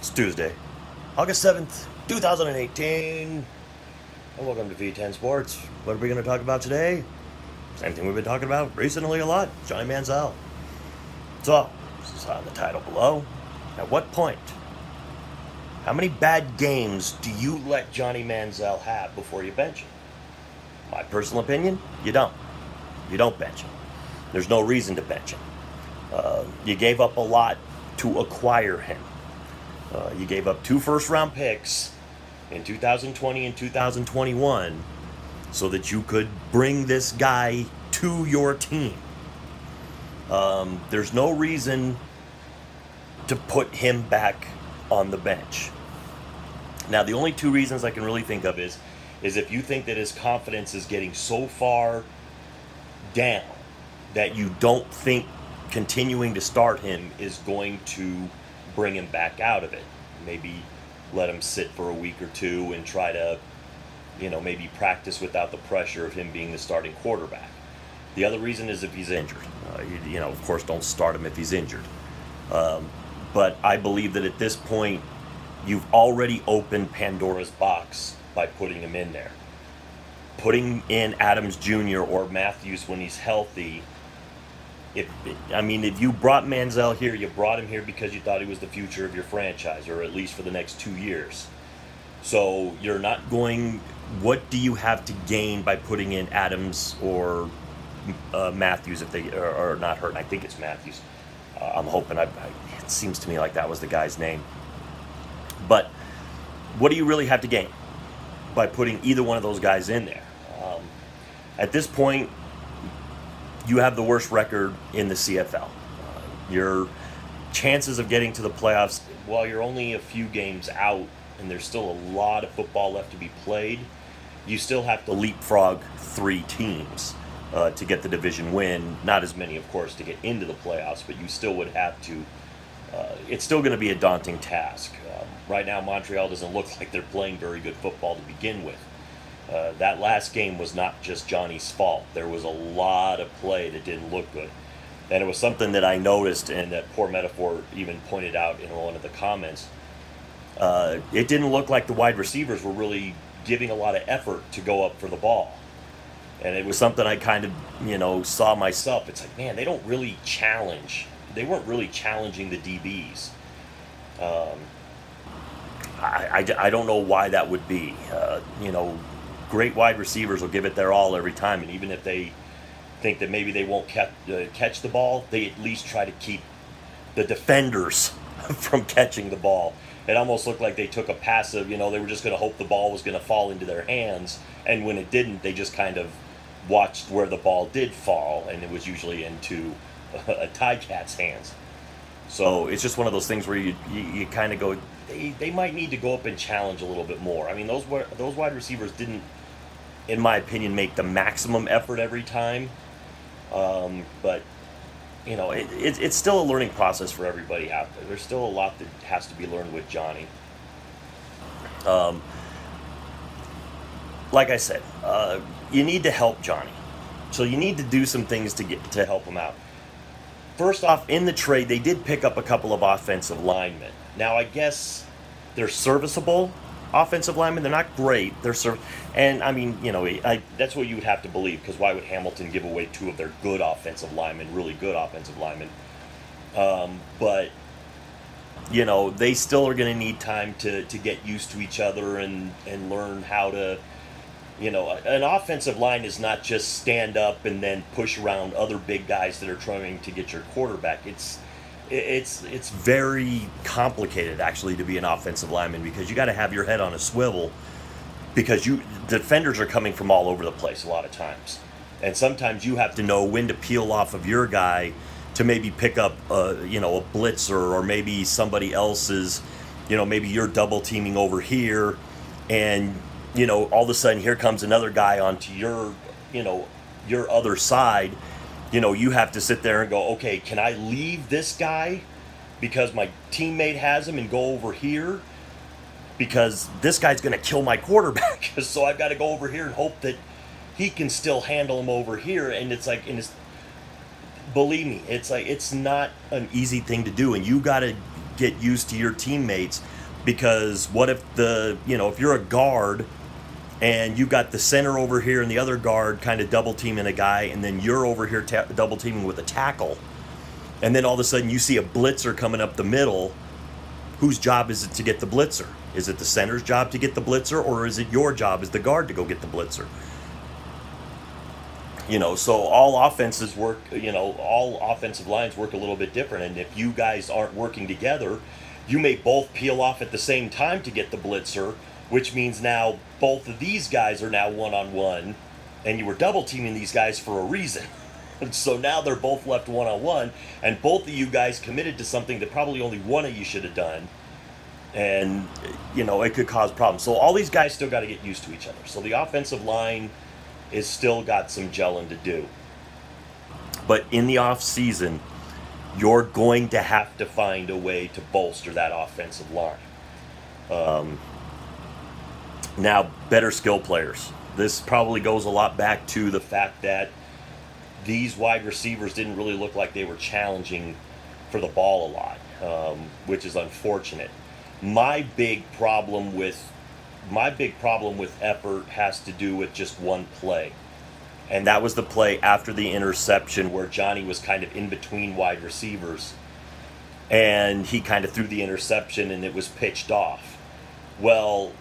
It's Tuesday, August 7th, 2018. And welcome to V10 Sports. What are we going to talk about today? Same thing we've been talking about recently a lot, Johnny Manziel. So, this is on the title below. At what point, how many bad games do you let Johnny Manziel have before you bench him? My personal opinion, you don't. You don't bench him. There's no reason to bench him. You gave up a lot to acquire him. You gave up 2 first-round picks in 2020 and 2021 so that you could bring this guy to your team. There's no reason to put him back on the bench. Now, the only 2 reasons I can really think of is if you think that his confidence is getting so far down that you don't think continuing to start him is going to bring him back out of it. Maybe let him sit for a week or 2 and try to, maybe practice without the pressure of him being the starting quarterback. The other reason is if he's injured. Of course, don't start him if he's injured. But I believe that at this point, you've already opened Pandora's box by putting him in there. Putting in Adams Jr. or Matthews when he's healthy. If you brought Manziel here, you brought him here because you thought he was the future of your franchise, or at least for the next 2 years. So you're not going. What do you have to gain by putting in Adams or Matthews if they are not hurt? I think it's Matthews. I'm hoping. It seems to me like that was the guy's name. But what do you really have to gain by putting either one of those guys in there? At this point, you have the worst record in the CFL. Your chances of getting to the playoffs, while you're only a few games out and there's still a lot of football left to be played, you still have to leapfrog 3 teams to get the division win. Not as many, of course, to get into the playoffs, but you still would have to. It's still going to be a daunting task. Right now, Montreal doesn't look like they're playing very good football to begin with. That last game was not just Johnny's fault. There was a lot of play that didn't look good. And it was something that I noticed, and that Poor Metaphor even pointed out in one of the comments. It didn't look like the wide receivers were really giving a lot of effort to go up for the ball. And it was something I kind of, saw myself. It's like, man, they don't really challenge. They weren't really challenging the DBs. I don't know why that would be. Great wide receivers will give it their all every time, and even if they think that maybe they won't catch the ball, they at least try to keep the defenders from catching the ball. It almost looked like they took a passive, they were just going to hope the ball was going to fall into their hands, and when it didn't, they just kind of watched where the ball did fall, and it was usually into a Ticat's hands. So it's just one of those things where you kind of go, they might need to go up and challenge a little bit more. I mean, those wide receivers didn't, in my opinion, make the maximum effort every time. But, it's still a learning process for everybody out there. There's still a lot that has to be learned with Johnny. Like I said, you need to help Johnny. So you need to do some things to help him out. First off, in the trade, they did pick up a couple of offensive linemen. Now, I guess they're serviceable offensive linemen. They're not great. And that's what you would have to believe, because why would Hamilton give away 2 of their good offensive linemen, really good offensive linemen? But they still are going to need time to get used to each other and learn how to. An offensive line is not just stand up and then push around other big guys that are trying to get your quarterback. It's very complicated, actually, to be an offensive lineman, because you got to have your head on a swivel, because defenders are coming from all over the place a lot of times, and sometimes you have to know when to peel off of your guy to maybe pick up a blitzer, or maybe somebody else's. Maybe you're double teaming over here, and all of a sudden here comes another guy onto your other side. You have to sit there and go, okay, can I leave this guy because my teammate has him and go over here? Because this guy's going to kill my quarterback. So I've got to go over here and hope that he can still handle him over here. And it's like, believe me, it's not an easy thing to do. And you got to get used to your teammates, because what if if you're a guard and you got the center over here and the other guard kind of double teaming a guy, and then you're over here double teaming with a tackle, and then all of a sudden you see a blitzer coming up the middle. Whose job is it to get the blitzer? Is it the center's job to get the blitzer, or is it your job as the guard to go get the blitzer? So all offenses work, all offensive lines work a little bit different. And if you guys aren't working together, you may both peel off at the same time to get the blitzer, which means now both of these guys are now one-on-one, and you were double teaming these guys for a reason. And so now they're both left one-on-one, and both of you guys committed to something that probably only one of you should have done. And, it could cause problems. So all these guys still got to get used to each other. So the offensive line is still got some gelling to do. But in the off season, you're going to have to find a way to bolster that offensive line. Now, better skill players. This probably goes a lot back to the fact that these wide receivers didn't really look like they were challenging for the ball a lot, which is unfortunate. My big problem with effort has to do with just one play. And that was the play after the interception where Johnny was kind of in between wide receivers. And he kind of threw the interception and it was pitched off. Well,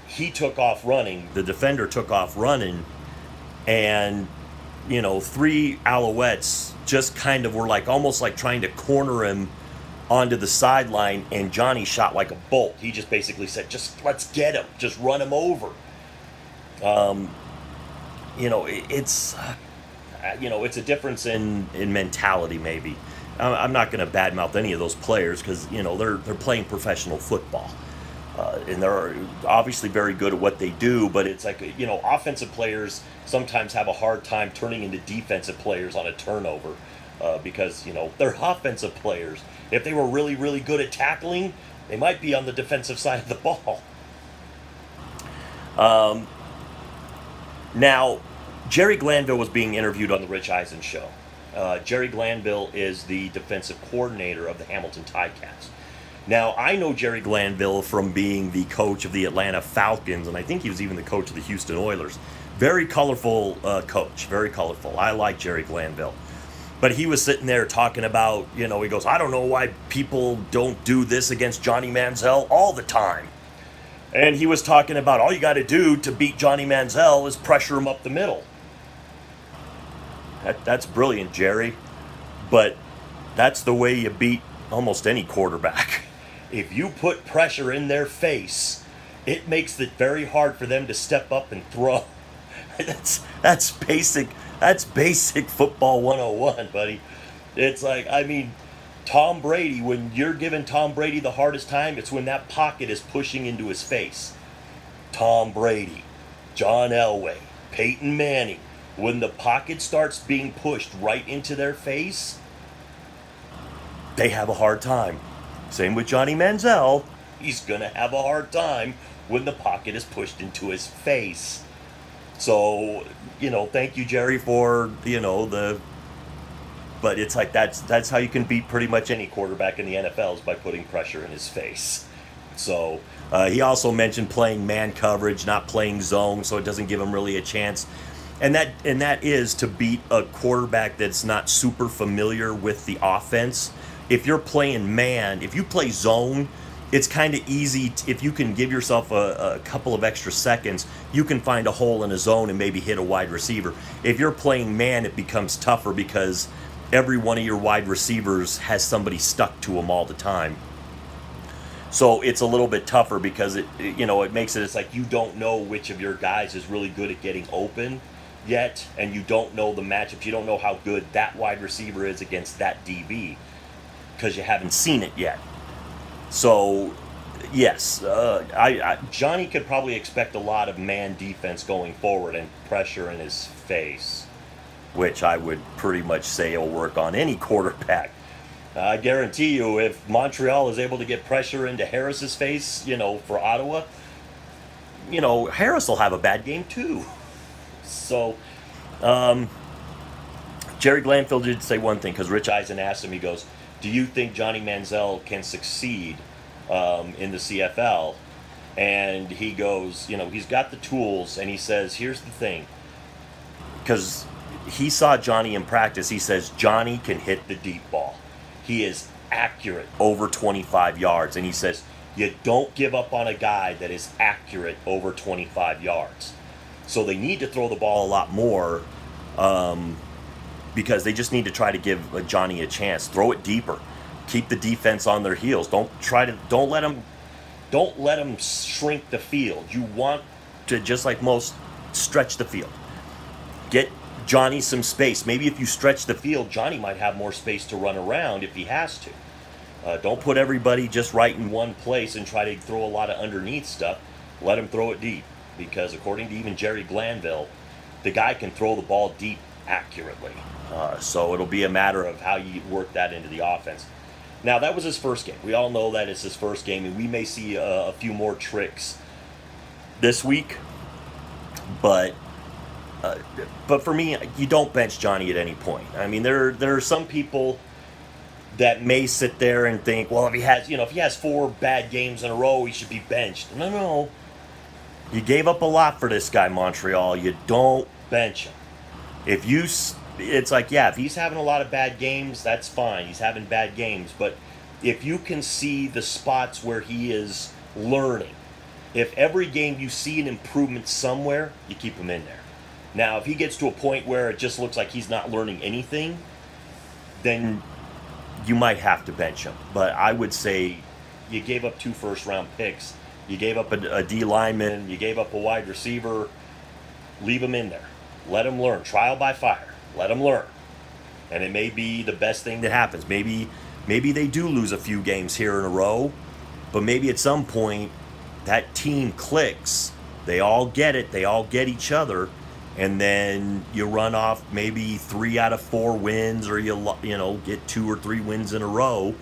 he took off running. The defender took off running. And, three Alouettes just kind of were almost like trying to corner him onto the sideline, and Johnny shot like a bolt. He just basically said, just let's get him. Just run him over. It's a difference in mentality maybe. I'm not going to badmouth any of those players because, they're playing professional football. And they're obviously very good at what they do, but it's like, offensive players sometimes have a hard time turning into defensive players on a turnover because, they're offensive players. If they were really, really good at tackling, they might be on the defensive side of the ball. Now, Jerry Glanville was being interviewed on the Rich Eisen show. Jerry Glanville is the defensive coordinator of the Hamilton Ticats. Now, I know Jerry Glanville from being the coach of the Atlanta Falcons, and I think he was even the coach of the Houston Oilers. Very colorful coach, very colorful. I like Jerry Glanville. But he was sitting there talking about, he goes, I don't know why people don't do this against Johnny Manziel all the time. And he was talking about all you got to do to beat Johnny Manziel is pressure him up the middle. That's brilliant, Jerry. But that's the way you beat almost any quarterback. If you put pressure in their face, it makes it very hard for them to step up and throw. That's basic football 101, buddy. It's like, Tom Brady, when you're giving Tom Brady the hardest time, it's when that pocket is pushing into his face. Tom Brady, John Elway, Peyton Manning, when the pocket starts being pushed right into their face, they have a hard time. Same with Johnny Manziel. He's going to have a hard time when the pocket is pushed into his face. So, thank you, Jerry, for, but it's like that's how you can beat pretty much any quarterback in the NFL is by putting pressure in his face. So, he also mentioned playing man coverage, not playing zone, so it doesn't give him really a chance. And that is to beat a quarterback that's not super familiar with the offense. If you're playing man, if you play zone, it's kind of easy. If you can give yourself a couple of extra seconds, you can find a hole in a zone and maybe hit a wide receiver. If you're playing man, it becomes tougher because every one of your wide receivers has somebody stuck to them all the time. So it's a little bit tougher because it makes it's like you don't know which of your guys is really good at getting open yet, and you don't know the matchups. You don't know how good that wide receiver is against that DB because you haven't seen it yet. So, yes, Johnny could probably expect a lot of man defense going forward and pressure in his face, which I would pretty much say will work on any quarterback. I guarantee you, if Montreal is able to get pressure into Harris's face, for Ottawa, Harris will have a bad game too. So, Jerry Glanville did say one thing, because Rich Eisen asked him, he goes, do you think Johnny Manziel can succeed in the CFL? And he goes, he's got the tools, and he says, here's the thing. Because he saw Johnny in practice, he says, Johnny can hit the deep ball. He is accurate over 25 yards. And he says, you don't give up on a guy that is accurate over 25 yards. So they need to throw the ball a lot more because they just need to try to give Johnny a chance. Throw it deeper. Keep the defense on their heels. Don't let them shrink the field. You want to, just like most, stretch the field. Get Johnny some space. Maybe if you stretch the field, Johnny might have more space to run around if he has to. Don't put everybody just right in one place and try to throw a lot of underneath stuff. Let him throw it deep. Because according to even Jerry Glanville, the guy can throw the ball deep accurately. So it'll be a matter of how you work that into the offense. Now, that was his first game. We all know that it's his first game, and we may see a few more tricks this week. But for me, you don't bench Johnny at any point. I mean, there are some people that may sit there and think, well, if he has 4 bad games in a row, he should be benched. No. You gave up a lot for this guy, Montreal. You don't bench him. It's like, yeah, if he's having a lot of bad games, that's fine. He's having bad games. But if you can see the spots where he is learning, if every game you see an improvement somewhere, you keep him in there. Now, if he gets to a point where it just looks like he's not learning anything, then you might have to bench him. But I would say you gave up 2 first-round picks. You gave up a D lineman. You gave up a wide receiver. Leave him in there. Let him learn. Trial by fire. Let him learn. And it may be the best thing that happens. Maybe they do lose a few games here in a row, but maybe at some point that team clicks. They all get it. They all get each other. And then you run off maybe 3 out of 4 wins, or you get 2 or 3 wins in a row.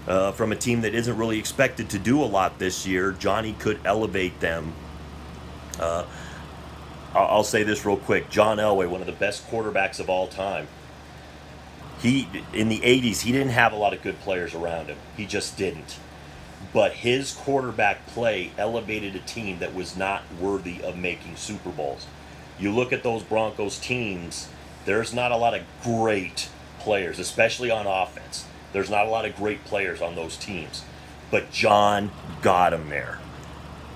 From a team that isn't really expected to do a lot this year. Johnny could elevate them. I'll say this real quick. John Elway, one of the best quarterbacks of all time. In the 80s, he didn't have a lot of good players around him. He just didn't. But his quarterback play elevated a team that was not worthy of making Super Bowls. You look at those Broncos teams, there's not a lot of great players, especially on offense. There's not a lot of great players on those teams. But John got him there.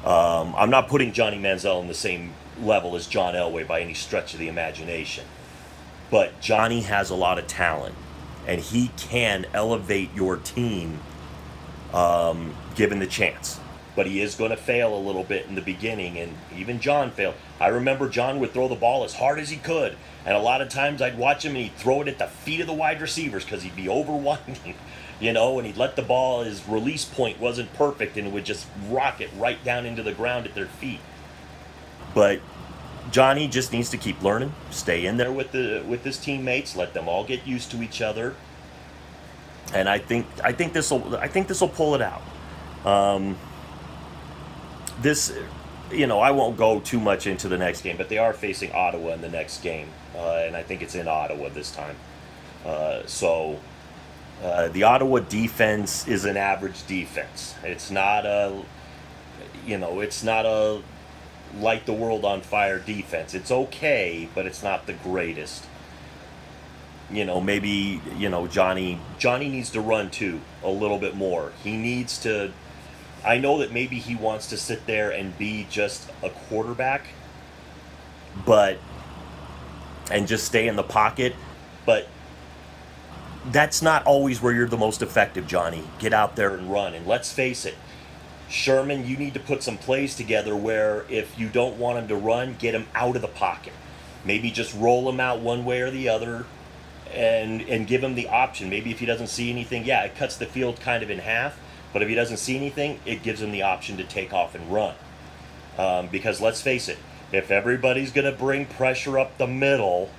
I'm not putting Johnny Manziel in the same level as John Elway by any stretch of the imagination. But Johnny has a lot of talent, and he can elevate your team given the chance. But he is going to fail a little bit in the beginning, and even John failed. I remember John would throw the ball as hard as he could, and a lot of times I'd watch him and he'd throw it at the feet of the wide receivers because he'd be overwinding, and he'd let the ball, his release point wasn't perfect, and it would just rocket right down into the ground at their feet. But Johnny just needs to keep learning, stay in there with his teammates, let them all get used to each other, and I think this will pull it out. I won't go too much into the next game, but they are facing Ottawa in the next game, and I think it's in Ottawa this time. So the Ottawa defense is an average defense. It's not a light the world on fire defense. It's okay, but it's not the greatest. Maybe Johnny needs to run too a little bit more. He needs to. I know that maybe he wants to sit there and be just a quarterback, and just stay in the pocket, but that's not always where you're the most effective, Johnny. Get out there and run, and let's face it, Sherman, you need to put some plays together where if you don't want him to run, get him out of the pocket. Maybe just roll him out one way or the other and give him the option. Maybe if he doesn't see anything, it cuts the field kind of in half. But if he doesn't see anything, it gives him the option to take off and run. Because let's face it, if everybody's going to bring pressure up the middle,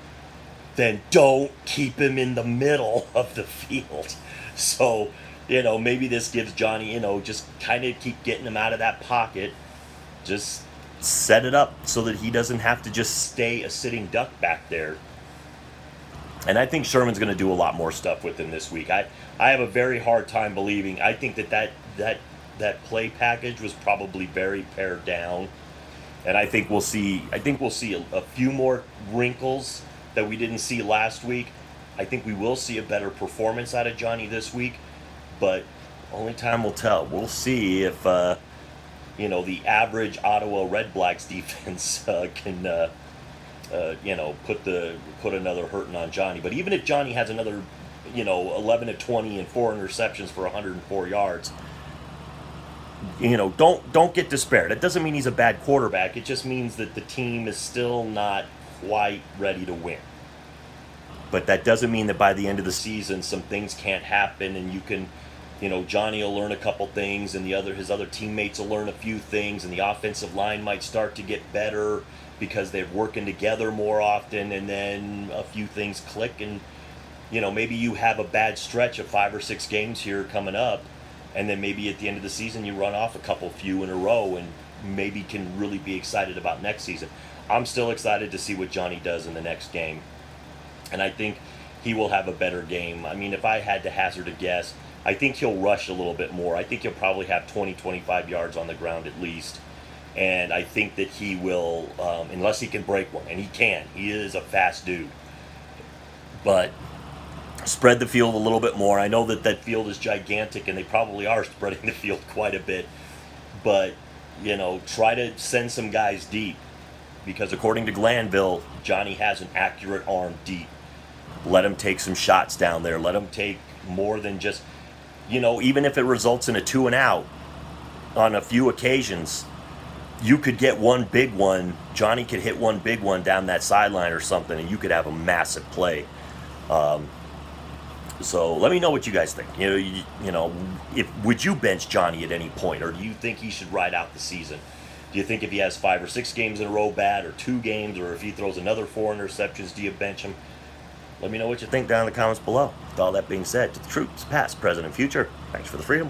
then don't keep him in the middle of the field. So, maybe this gives Johnny, just kind of keep getting him out of that pocket. Just set it up so that he doesn't have to just stay a sitting duck back there. And I think Sherman's going to do a lot more stuff with him this week. I have a very hard time believing. I think that play package was probably very pared down, and I think we'll see. A few more wrinkles that we didn't see last week. I think we will see a better performance out of Johnny this week, but only time will tell. We'll see if the average Ottawa Red Blacks defense can. Put another hurting on Johnny. But even if Johnny has another, 11 to 20 and 4 interceptions for 104 yards, don't get despaired. It doesn't mean he's a bad quarterback. It just means that the team is still not quite ready to win. But that doesn't mean that by the end of the season some things can't happen and you can, Johnny will learn a couple things and his other teammates will learn a few things and the offensive line might start to get better because they're working together more often, and then a few things click, and maybe you have a bad stretch of 5 or 6 games here coming up, and then maybe at the end of the season you run off a few in a row and maybe can really be excited about next season. I'm still excited to see what Johnny does in the next game, and I think he will have a better game. I mean, if I had to hazard a guess, I think he'll rush a little bit more. I think he'll probably have 20-25 yards on the ground at least. And I think that he will, unless he can break one, and he can. He is a fast dude. But spread the field a little bit more. I know that field is gigantic, and they probably are spreading the field quite a bit. But, try to send some guys deep. Because according to Glanville, Johnny has an accurate arm deep. Let him take some shots down there. Let him take more than just, even if it results in a 2 and out on a few occasions, you could get one big one. Johnny could hit one big one down that sideline or something, and you could have a massive play. So let me know what you guys think. Would you bench Johnny at any point, or do you think he should ride out the season? Do you think if he has 5 or 6 games in a row bad, or 2 games, or if he throws another 4 interceptions, do you bench him? Let me know what you think down in the comments below. With all that being said, to the troops, past, present, and future, thanks for the freedom.